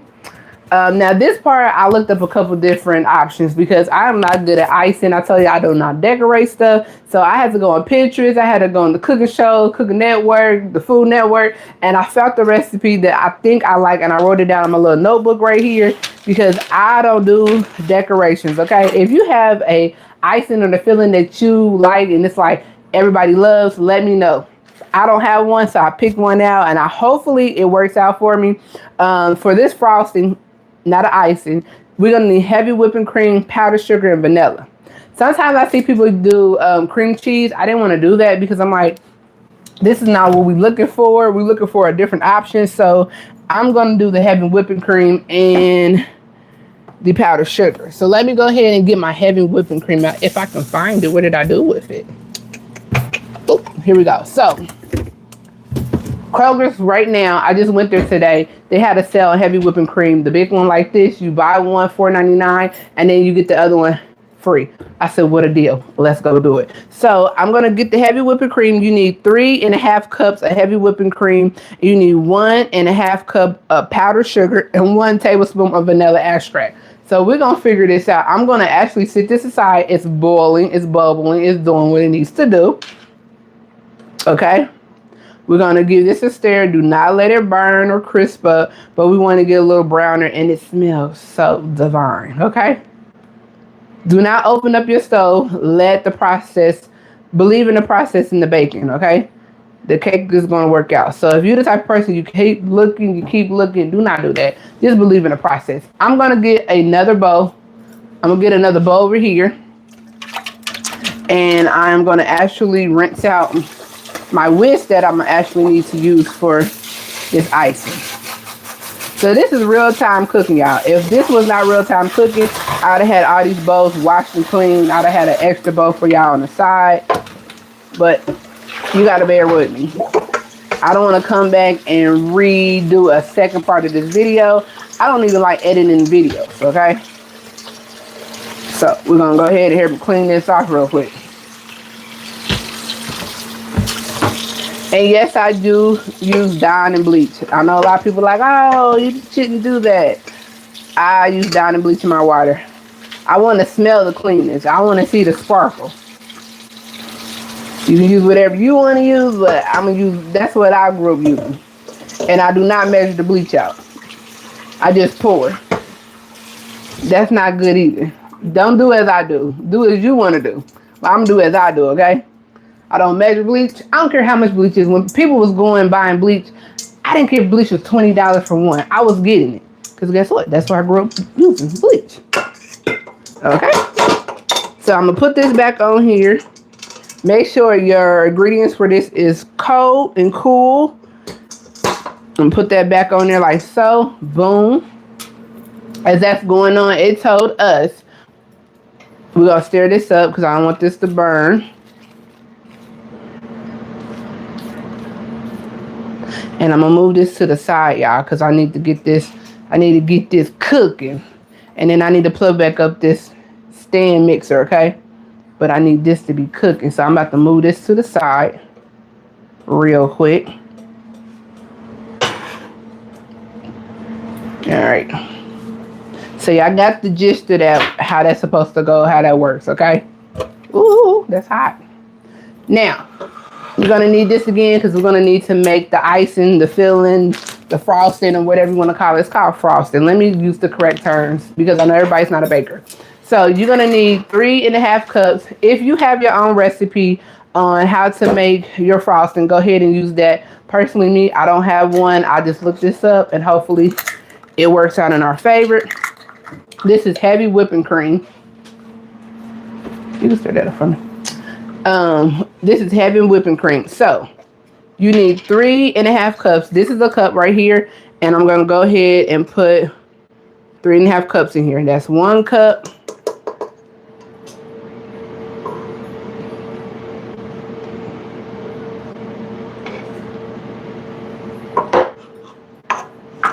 Now this part, I looked up a couple different options because I am not good at icing. I tell you, I do not decorate stuff. So I had to go on Pinterest. I had to go on the cooking show, Cooking Network, the Food Network. And I found the recipe that I think I like. And I wrote it down in my little notebook right here because I don't do decorations, okay? If you have a icing or the filling that you like and it's like, everybody loves, let me know. I don't have one, so I picked one out, and hopefully it works out for me. For this frosting, not an icing, we're gonna need heavy whipping cream, powdered sugar, and vanilla. Sometimes I see people do cream cheese. I didn't want to do that because I'm like, this is not what we're looking for. We're looking for a different option, so I'm gonna do the heavy whipping cream and the powdered sugar. So let me go ahead and get my heavy whipping cream out if I can find it. What did I do with it? Oh, here we go. So Kroger's right now, I just went there today. They had a sale on heavy whipping cream. The big one like this, you buy one $4.99 and then you get the other one free. I said, what a deal. Let's go do it. So I'm going to get the heavy whipping cream. You need 3.5 cups of heavy whipping cream. You need 1.5 cup of powdered sugar and 1 tablespoon of vanilla extract. So we're going to figure this out. I'm going to actually sit this aside. It's boiling. It's bubbling. It's doing what it needs to do. Okay, we're going to give this a stir. Do not let it burn or crisp up, but we want to get a little browner and it smells so divine. Okay, do not open up your stove. Let the process, believe in the process in the baking. Okay, the cake is going to work out. So if you're the type of person you keep looking, do not do that. Just believe in the process. I'm going to get another bowl. I'm going to get another bowl over here, and I'm going to actually rinse out my whisk that I'm actually need to use for this icing. So this is real time cooking, y'all. If this was not real time cooking, I would have had all these bowls washed and clean. I'd have had an extra bowl for y'all on the side. But you gotta bear with me. I don't want to come back and redo a second part of this video. I don't even like editing videos, okay? So we're gonna go ahead and clean this off real quick. And yes, I do use Dawn and bleach. I know a lot of people are like, oh, you shouldn't do that. I use Dawn and bleach in my water. I want to smell the cleanness. I want to see the sparkle. You can use whatever you want to use, but I'm going to use, that's what I grew up using. And I do not measure the bleach out. I just pour. That's not good either. Don't do as I do. Do as you want to do. But I'm going to do as I do, okay? I don't measure bleach. I don't care how much bleach is. When people was going buying bleach, I didn't care if bleach was $20 for one. I was getting it. Because guess what? That's why I grew up using bleach. Okay. So I'm going to put this back on here. Make sure your ingredients for this is cold and cool. And put that back on there like so. Boom. As that's going on, it told us we're going to stir this up because I don't want this to burn. And I'm going to move this to the side, y'all, because I need to get this cooking. And then I need to plug back up this stand mixer, okay? But I need this to be cooking. So I'm about to move this to the side real quick. All right. So y'all got the gist of that, how that's supposed to go, how that works, okay? Ooh, that's hot. Now, you're going to need this again because we're going to need to make the icing, the filling, the frosting, or whatever you want to call it. It's called frosting. Let me use the correct terms because I know everybody's not a baker. So you're going to need 3.5 cups. If you have your own recipe on how to make your frosting, go ahead and use that. Personally, me, I don't have one. I just looked this up and hopefully it works out in our favor. This is heavy whipping cream. You can stir that up for me. This is heavy whipping cream. So you need 3.5 cups. This is a cup right here. And I'm going to go ahead and put 3.5 cups in here. That's 1 cup.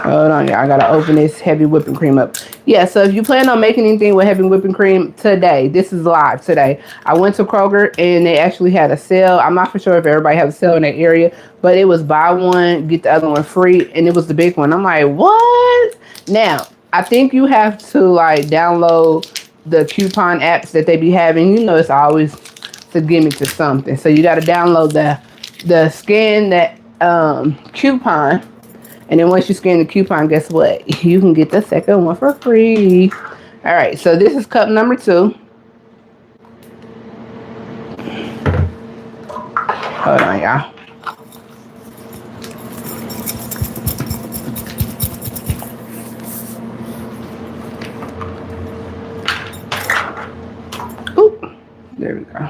Hold on, y'all. I gotta open this heavy whipping cream up. Yeah, so if you plan on making anything with heavy whipping cream today, this is live today. I went to Kroger and they actually had a sale. I'm not for sure if everybody has a sale in that area, but it was buy one, get the other one free, and it was the big one. I'm like, what? Now, I think you have to like download the coupon apps that they be having. You know, it's always to give me to something. So you gotta download the scan that coupon. And then once you scan the coupon, guess what? You can get the second one for free. All right, so this is cup number 2. Hold on, y'all. Oop, there we go.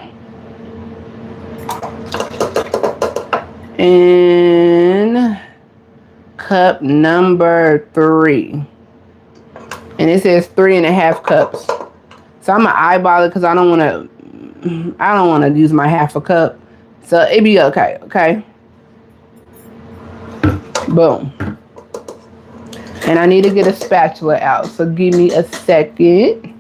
And cup number 3, and it says 3.5 cups. So I'm gonna eyeball it because I don't want to use my half a cup, so it be okay. Okay, boom. And I need to get a spatula out, so give me a second.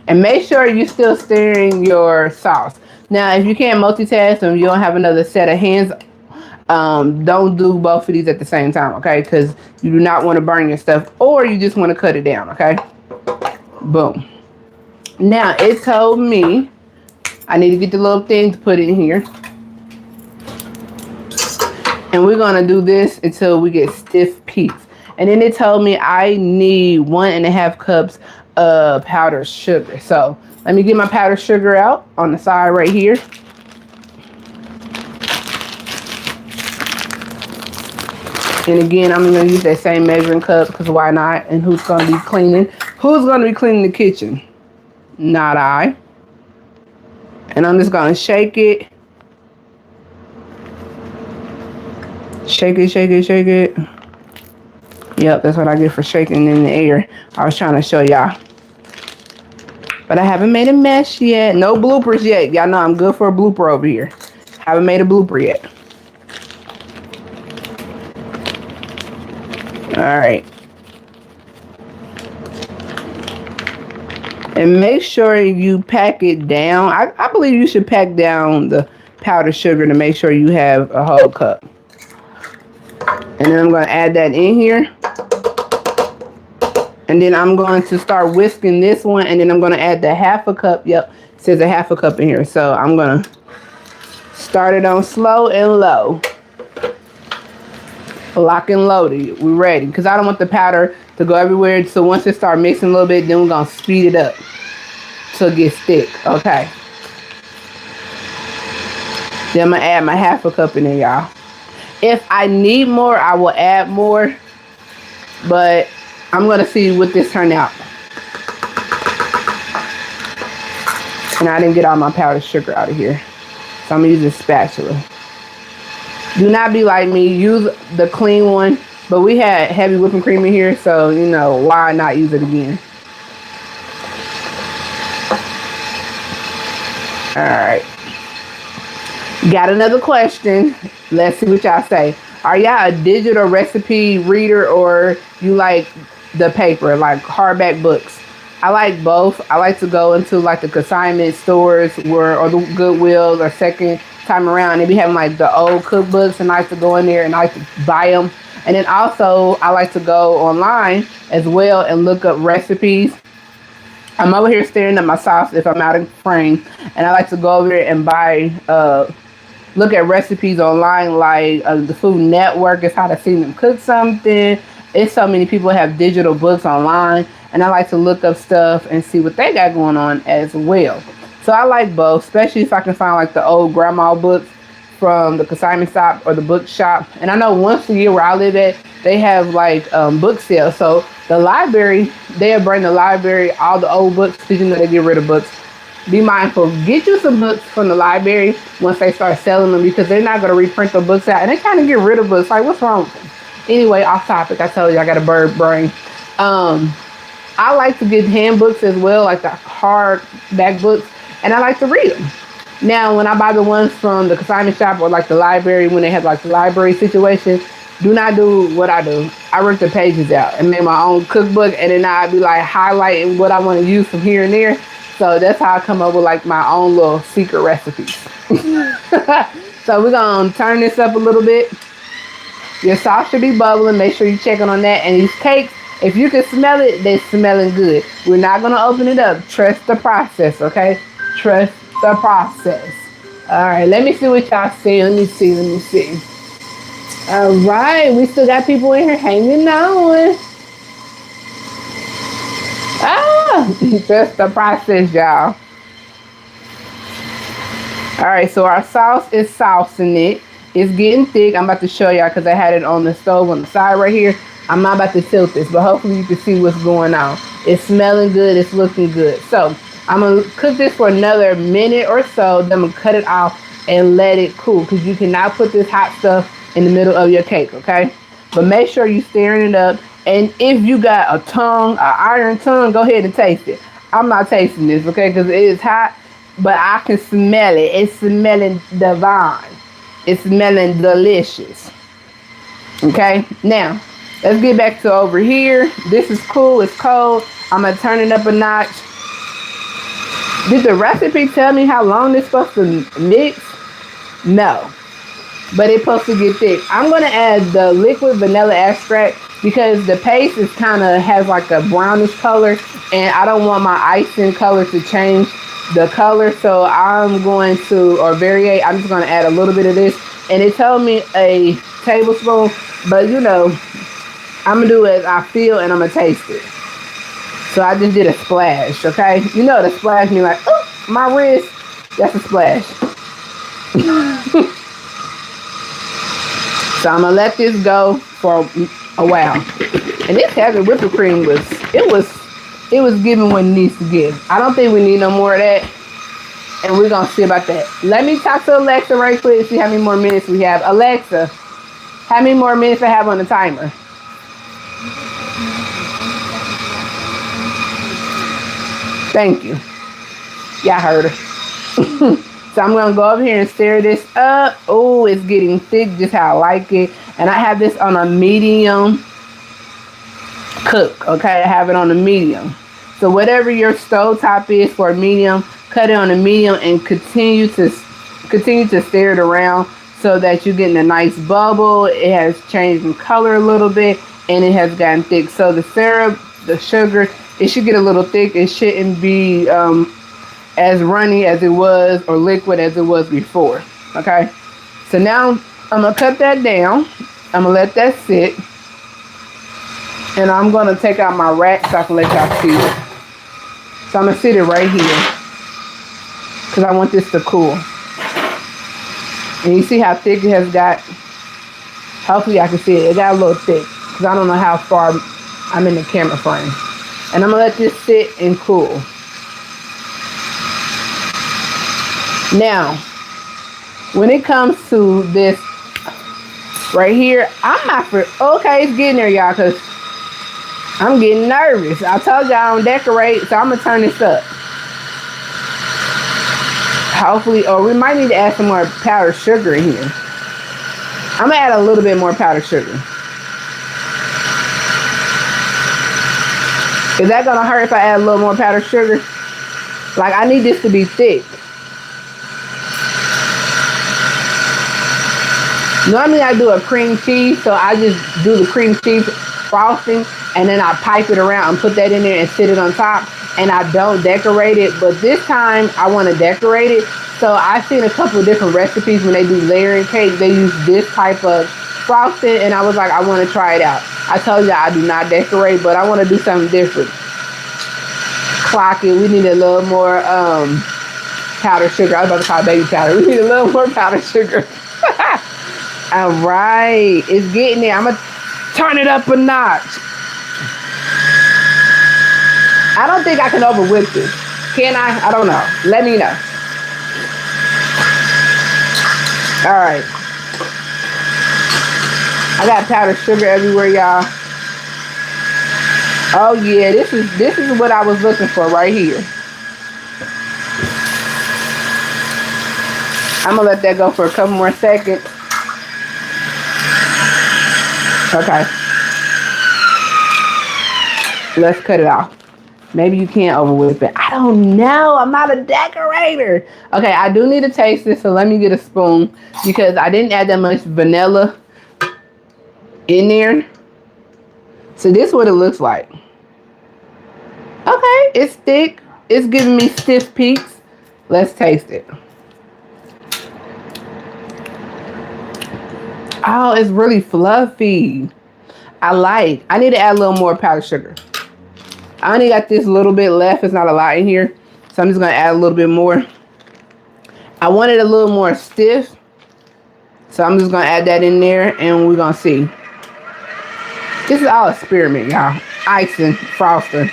And make sure you're still stirring your sauce. Now, if you can't multitask and you don't have another set of hands, don't do both of these at the same time, okay? Because you do not want to burn your stuff, or you just want to cut it down, okay? Boom. Now, it told me I need to get the little thing to put in here. And we're going to do this until we get stiff peaks. And then it told me I need 1.5 cups of powdered sugar. So let me get my powdered sugar out on the side right here. And again, I'm going to use that same measuring cup because why not? And who's going to be cleaning? Who's going to be cleaning the kitchen? Not I. And I'm just going to shake it. Shake it, shake it, shake it. Yep, that's what I get for shaking in the air. I was trying to show y'all. But I haven't made a mess yet. No bloopers yet. Y'all know I'm good for a blooper over here. Haven't made a blooper yet. All right. And make sure you pack it down. I believe you should pack down the powdered sugar to make sure you have a whole cup. And then I'm going to add that in here. And then I'm going to start whisking this one. And then I'm going to add the 1/2 cup. Yep, it says a 1/2 cup in here. So I'm going to start it on slow and low. Lock and loaded. We're ready. Because I don't want the powder to go everywhere. So once it starts mixing a little bit, then we're going to speed it up till it gets thick. Okay. Then I'm going to add my 1/2 cup in there, y'all. If I need more, I will add more. But I'm going to see what this turned out. And I didn't get all my powdered sugar out of here. So I'm gonna use a spatula. Do not be like me. Use the clean one. But we had heavy whipping cream in here, so you know why not use it again. All right. Got another question. Let's see what y'all say. Are y'all a digital recipe reader or you like the paper, like hardback books? I like both. I like to go into like the consignment stores or the Goodwills or second time around. They be having like the old cookbooks and I like to go in there and I like to buy them. And then also I like to go online as well and look up recipes. I'm over here staring at my sauce if I'm out of frame. And I like to go over there and buy, look at recipes online like the Food Network is how to see them cook something. It's so many people have digital books online. And I like to look up stuff and see what they got going on as well. So I like both, especially if I can find like the old grandma books from the consignment shop or the book shop. And I know once a year where I live at, they have like book sales. So the library, they'll bring the library all the old books because you know they get rid of books. Be mindful. Get you some books from the library once they start selling them because they're not going to reprint the books out. And they kind of get rid of books. Like, what's wrong with them? Anyway, off topic. I told you I got a bird brain. I like to get handbooks as well, like the hardback books, and I like to read them. Now, when I buy the ones from the consignment shop or like the library, when they have like the library situation, do not do what I do. I rip the pages out and make my own cookbook, and then I'd be like highlighting what I want to use from here and there. So that's how I come up with like my own little secret recipes. So we're gonna turn this up a little bit. Your sauce should be bubbling. Make sure you're checking on that. And these cakes, if you can smell it, they're smelling good. We're not gonna open it up. Trust the process, okay? Trust the process. All right, let me see what y'all see. Let me see. All right, we still got people in here hanging on. Trust the process, y'all. All right, so our sauce is saucing it. It's getting thick. I'm about to show y'all because I had it on the stove on the side right here. I'm not about to tilt this, but hopefully you can see what's going on. It's smelling good. It's looking good. So I'm going to cook this for another minute or so. Then I'm going to cut it off and let it cool because you cannot put this hot stuff in the middle of your cake, okay? But make sure you're stirring it up. And if you got a tongue, an iron tongue, go ahead and taste it. I'm not tasting this, okay, because it is hot, but I can smell it. It's smelling divine. It's smelling delicious. Okay, now let's get back to over here. This is cool. It's cold. I'm going to turn it up a notch. Did the recipe tell me how long this is supposed to mix? No. But it's supposed to get thick. I'm going to add the liquid vanilla extract because the paste is kind of has like a brownish color. And I don't want my icing color to change the color. So I'm going to, or variate, I'm just going to add a little bit of this. And it told me a tablespoon. But you know, I'm going to do as I feel and I'm going to taste it. So I just did a splash, okay? You know the splash mean like, oh, my wrist. That's a splash. So I'm going to let this go for a while. And this heavy whipping cream was giving what it needs to give. I don't think we need no more of that. And we're going to see about that. Let me talk to Alexa right quick and see how many more minutes we have. Alexa, how many more minutes I have on the timer? Thank you. Y'all heard her. So I'm going to go over here and stir this up. Oh, it's getting thick just how I like it. And I have this on a medium cook. Okay, I have it on a medium. So whatever your stove top is for a medium, cut it on a medium and continue to stir it around so that you're getting a nice bubble. It has changed in color a little bit and it has gotten thick. So the syrup, the sugar, it should get a little thick. It shouldn't be as runny as it was or liquid as it was before. Okay, so now I'm gonna cut that down. I'm gonna let that sit, and I'm gonna take out my rack so I can let y'all see it. So I'm gonna sit it right here because I want this to cool. And you see how thick it has got? Hopefully I can see it. It got a little thick because I don't know how far I'm in the camera frame. And I'm gonna let this sit and cool. Now, when it comes to this right here, I'm not for, okay, it's getting there, y'all, because I'm getting nervous. I told y'all I don't decorate, so I'm going to turn this up. Hopefully, or we might need to add some more powdered sugar in here. I'm going to add a little bit more powdered sugar. Is that going to hurt if I add a little more powdered sugar? Like, I need this to be thick. Normally I do a cream cheese, so I just do the cream cheese frosting and then I pipe it around and put that in there and sit it on top, and I don't decorate it. But this time I want to decorate it. So I've seen a couple of different recipes when they do layering cake, they use this type of frosting, and I was like, I want to try it out. I told you I do not decorate, but I want to do something different. Clock it. We need a little more powdered sugar. I was about to call it baby powder. We need a little more powdered sugar. All right, it's getting there. I'm gonna turn it up a notch. I don't think I can over whip this. Can I? I don't know. Let me know. All right. I got powdered sugar everywhere, y'all. Oh yeah, this is what I was looking for right here. I'm gonna let that go for a couple more seconds. Okay. Let's cut it off. Maybe you can't over whip it. I don't know. I'm not a decorator. Okay, I do need to taste this, so let me get a spoon because I didn't add that much vanilla in there. So this is what it looks like. Okay, it's thick. It's giving me stiff peaks. Let's taste it. Oh, it's really fluffy. I need to add a little more powdered sugar. I only got this little bit left. It's not a lot in here. So I'm just going to add a little bit more. I want it a little more stiff. So I'm just going to add that in there and we're going to see. This is all experiment, y'all. Icing, frosting.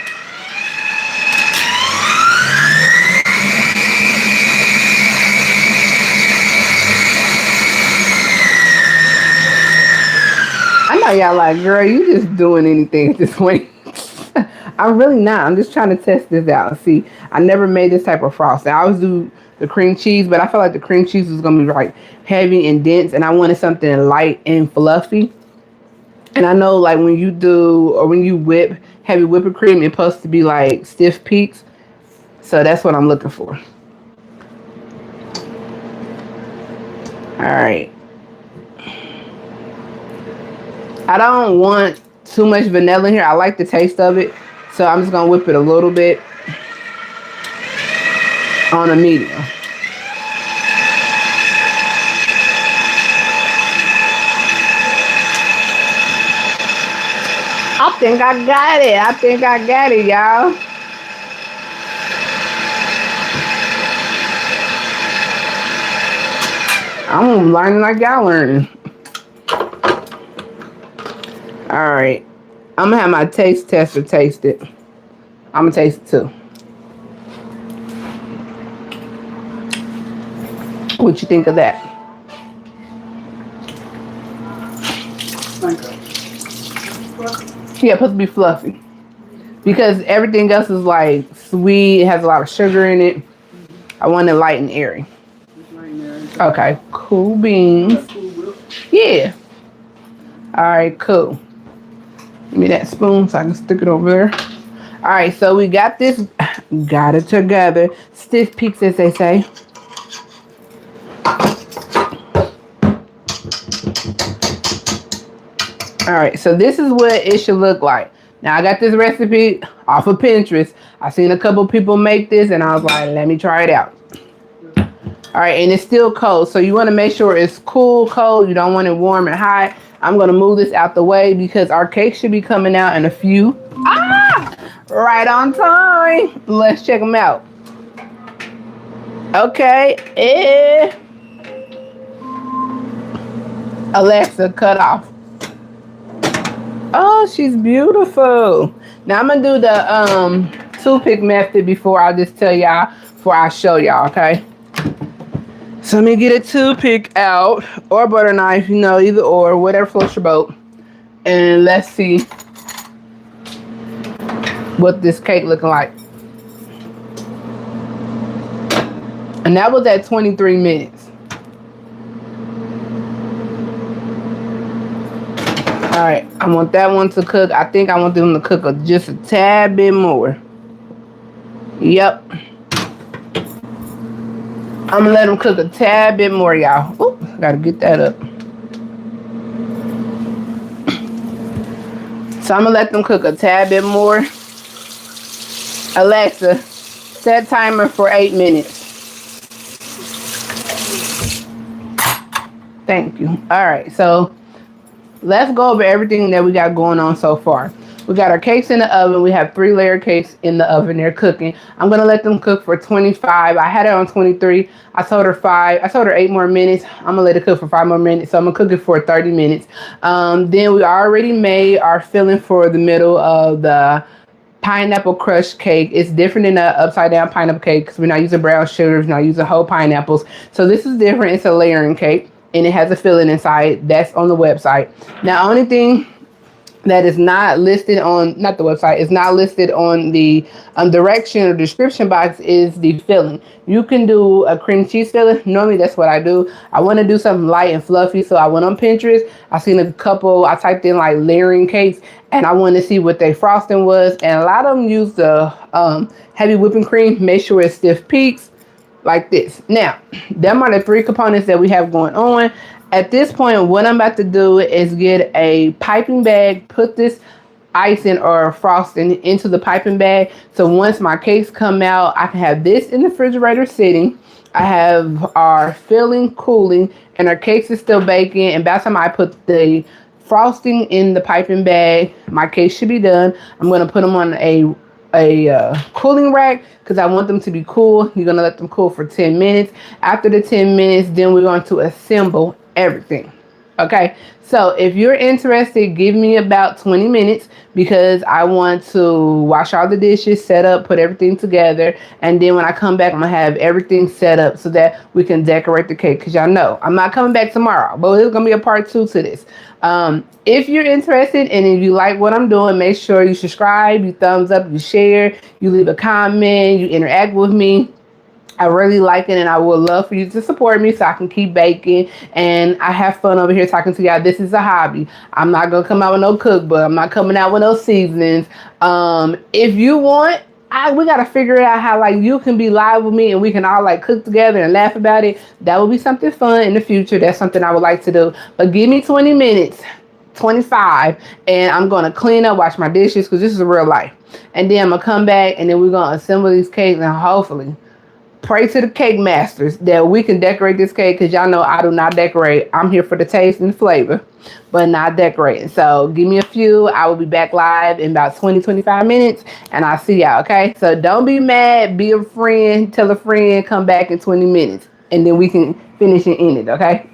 I know y'all like, girl, you just doing anything at this point. I'm really not. I'm just trying to test this out. See, I never made this type of frosting. I always do the cream cheese, but I felt like the cream cheese was going to be like heavy and dense, and I wanted something light and fluffy. And I know like when you do, or when you whip heavy whipping cream, it's supposed to be like stiff peaks. So that's what I'm looking for. All right. I don't want too much vanilla in here. I like the taste of it. So I'm just going to whip it a little bit on a medium. I think I got it. I think I got it, y'all. I'm learning like y'all learning. All right. I'm going to have my taste tester taste it. I'm going to taste it too. What you think of that? Yeah, it's supposed to be fluffy. Because everything else is like sweet. It has a lot of sugar in it. I want it light and airy. Okay, cool beans. Yeah. All right, cool. Give me that spoon so I can stick it over there. All right, so we got this. Got it together. Stiff peaks, as they say. All right, so this is what it should look like. Now, I got this recipe off of Pinterest. I seen a couple people make this, and I was like, let me try it out. All right, and it's still cold, so you want to make sure it's cool, cold. You don't want it warm and hot. I'm going to move this out the way because our cake should be coming out in a few. Right on time. Let's check them out. Okay. Alexa, cut off. Oh, she's beautiful. Now, I'm going to do the toothpick method before I just tell y'all, before I show y'all, okay? So let me get a toothpick out or butter knife, you know, either or, whatever floats your boat. And let's see what this cake looking like. And that was at 23 minutes. All right, I want that one to cook. I think I want them to cook just a tad bit more. Yep. I'm gonna let them cook a tad bit more, y'all. Oops, gotta get that up. So I'm gonna let them cook a tad bit more. Alexa, set timer for 8 minutes. Thank you. All right, so let's go over everything that we got going on so far. We got our cakes in the oven. We have 3-layer cakes in the oven. They're cooking. I'm going to let them cook for 25. I had it on 23. I told her 5. I told her 8 more minutes. I'm going to let it cook for 5 more minutes. So I'm going to cook it for 30 minutes. Then we already made our filling for the middle of the pineapple crushed cake. It's different than the upside down pineapple cake because we're not using brown sugar. We're not using whole pineapples. So this is different. It's a layering cake and it has a filling inside. That's on the website. Now, only thing that is not listed on, not the website, is not listed on the direction or description box is the filling. You can do a cream cheese filling. Normally that's what I do. I want to do something light and fluffy. So I went on Pinterest. I seen a couple, I typed in like layering cakes and I wanted to see what their frosting was. And a lot of them use the heavy whipping cream. Make sure it's stiff peaks like this. Now, them are the 3 components that we have going on. At this point, what I'm about to do is get a piping bag, put this icing or frosting into the piping bag. So once my cakes come out, I can have this in the refrigerator sitting. I have our filling cooling and our cakes is still baking. And by the time I put the frosting in the piping bag, my cake should be done. I'm going to put them on a cooling rack because I want them to be cool. You're going to let them cool for 10 minutes. After the 10 minutes, then we're going to assemble everything. Okay, so if you're interested, give me about 20 minutes because I want to wash all the dishes, set up, put everything together, and then when I come back, I'm gonna have everything set up so that we can decorate the cake. Because y'all know I'm not coming back tomorrow, but there's gonna be a part 2 to this. If you're interested and if you like what I'm doing, make sure you subscribe, you thumbs up, you share, you leave a comment, you interact with me. I really like it and I would love for you to support me so I can keep baking and I have fun over here talking to y'all. This is a hobby. I'm not going to come out with no cookbook. I'm not coming out with no seasonings. If you want, we got to figure it out how like you can be live with me and we can all like cook together and laugh about it. That would be something fun in the future. That's something I would like to do. But give me 20 minutes. 25 and I'm gonna clean up, wash my dishes because this is real life, and then I'm gonna come back and then we're gonna assemble these cakes and hopefully pray to the cake masters that we can decorate this cake because y'all know I do not decorate. I'm here for the taste and the flavor but not decorating. So give me a few. I will be back live in about 20-25 minutes and I'll see y'all. Okay, so don't be mad, be a friend, tell a friend, come back in 20 minutes and then we can finish and end it. Okay.